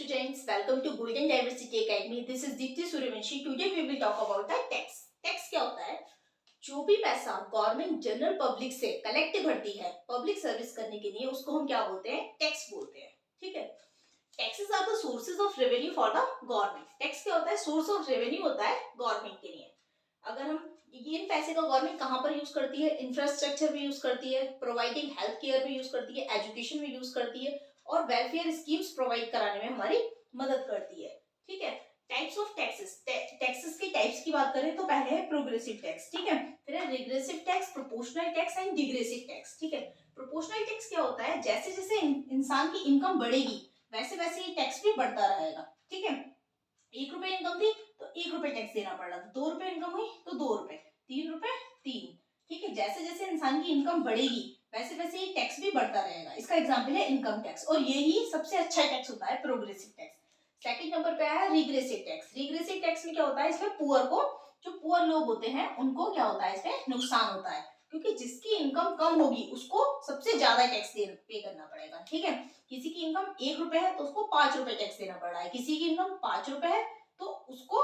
students, welcome to Golden Diversity Academy. This is Dipti Suryavanshi. Today we will talk about the tax. Tax क्या होता है? जो भी पैसा गवर्नमेंट जनरल पब्लिक से कलेक्ट करती है पब्लिक सर्विस करने के लिए, उसको हम क्या बोलते हैं? टैक्स बोलते हैं. ठीक है. Taxes are the sources of revenue for the government. Tax क्या होता है? सोर्स ऑफ रेवेन्यू होता है गवर्नमेंट के लिए. अगर हम इन पैसे का गवर्नमेंट कहाँ पर यूज करती है? इंफ्रास्ट्रक्चर भी यूज करती है, प्रोवाइडिंग हेल्थ केयर भी यूज करती है, एजुकेशन भी यूज करती है और वेलफेयर स्कीम्स प्रोवाइड कराने में हमारी मदद करती है. ठीक है. Types of taxes. टैक्सेस के टाइप्स की बात करें तो पहले है प्रोग्रेसिव टैक्स. ठीक है. फिर है regressive tax, proportional tax and degressive tax. ठीक है. प्रोपोर्शनल टैक्स क्या होता है? जैसे जैसे इंसान की इनकम बढ़ेगी वैसे वैसे ये टैक्स भी बढ़ता रहेगा. ठीक है. 1 रुपए इनकम थी तो 1 रुपए टैक्स देना पड़ रहा था. 2 रुपए इनकम हुई तो 2 रुपए, 3 रुपए 3. ठीक है. जैसे जैसे इंसान की इनकम बढ़ेगी वैसे वैसे ये टैक्स भी बढ़ता रहेगा. इसका एग्जांपल है इनकम टैक्स और यही सबसे अच्छा टैक्स होता है प्रोग्रेसिव टैक्स. सेकंड नंबर पे आया रिग्रेसिव टैक्स. रिग्रेसिव टैक्स में क्या होता है? इसमें पुअर को, जो पुअर लोग होते हैं उनको क्या होता है? इसमें नुकसान होता है क्योंकि जिसकी इनकम कम होगी उसको सबसे ज्यादा टैक्स पे करना पड़ेगा. ठीक है. किसी की इनकम 1 रुपए है तो उसको 5 रुपए टैक्स देना पड़ रहा है. किसी की इनकम 5 रुपए है तो उसको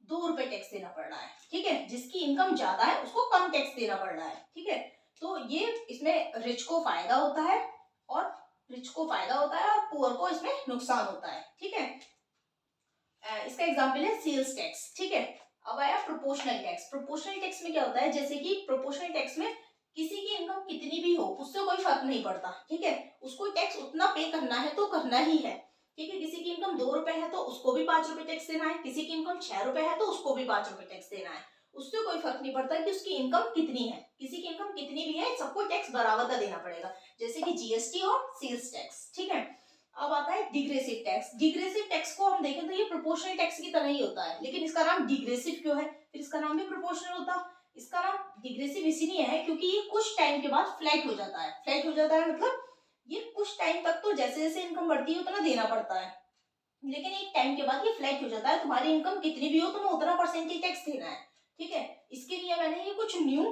2 रुपए टैक्स देना पड़ रहा है. ठीक है. जिसकी इनकम ज्यादा है उसको कम टैक्स देना पड़ रहा है. ठीक है. तो ये इसमें रिच को फायदा होता है और पुअर को इसमें नुकसान होता है. ठीक है. इसका एग्जांपल है सेल्स टैक्स. ठीक है. अब आया प्रोपोर्शनल टैक्स. प्रोपोर्शनल टैक्स में क्या होता है? जैसे कि प्रोपोर्शनल टैक्स में किसी की इनकम कितनी भी हो उससे कोई फर्क नहीं पड़ता. ठीक है. उसको टैक्स उतना पे करना है तो करना ही है. ठीक है. किसी की इनकम 2 रुपए है तो उसको भी 5 रुपए टैक्स देना है. किसी की इनकम 6 रुपए है तो उसको भी 5 रुपए टैक्स देना है. उससे कोई फर्क नहीं पड़ता कि उसकी इनकम कितनी है. किसी की इनकम कितनी भी है सबको टैक्स बराबर का देना पड़ेगा, जैसे कि जीएसटी और सेल्स टैक्स. ठीक है. अब आता है डिग्रेसिव टैक्स. डिग्रेसिव टैक्स को हम देखें तो ये प्रोपोर्शनल टैक्स की तरह ही होता है, लेकिन इसका नाम डिग्रेसिव क्यों है? फिर इसका नाम भी प्रोपोर्शनल होता. इसका नाम डिग्रेसिव इसीलिए है क्योंकि ये कुछ टाइम के बाद फ्लैट हो जाता है. फ्लैट हो जाता है मतलब ये कुछ टाइम तक तो जैसे जैसे इनकम बढ़ती है उतना देना पड़ता है, लेकिन एक टाइम के बाद ये फ्लैट हो जाता है. तुम्हारी इनकम कितनी भी हो तुम्हें उतना परसेंटेज टैक्स देना है. ठीक है. इसके लिए मैंने ये कुछ न्यू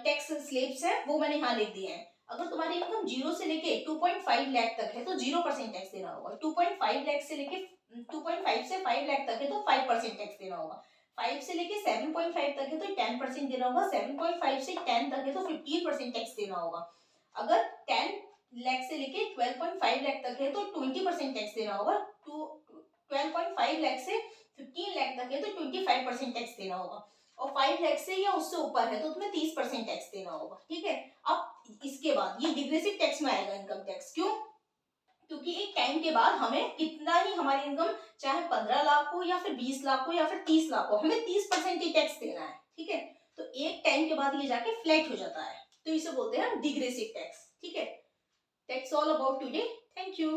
टैक्स स्लैब्स है वो मैंने यहाँ लिख दिए हैं. अगर तुम्हारी इनकम 0 से लेके 2.5 लाख तक है तो 0% टैक्स देना होगा. 2.5 लाख से लेके 2.5 से 5 लाख तक है तो 5% टैक्स देना होगा. 5 से लेके 7.5 तक है तो 10% देना होगा. 7.5 से 10 तक है तो 15% टैक्स देना होगा. अगर 10 लाख से लेके 12.5 लाख तक है तो 20% टैक्स देना होगा. 12.5 लाख से 15 लाख तक है तो 25% टैक्स देना होगा. और 5 लाख से या उससे ऊपर है तो तुम्हें 30% टैक्स देना होगा. ठीक है. अब इसके बाद ये डिग्रेसिव टैक्स में आएगा इनकम टैक्स. क्यों? क्योंकि एक टाइम के बाद हमें कितना ही हमारी इनकम चाहे 15 लाख हो या फिर 20 लाख हो या फिर 30 लाख हो, हमें 30% ही टैक्स देना है. ठीक है. तो एक टाइम के बाद ये जाके फ्लैट हो जाता है, तो इसे बोलते हैं डिग्रेसिव टैक्स. ठीक है. That's all about today. Thank you.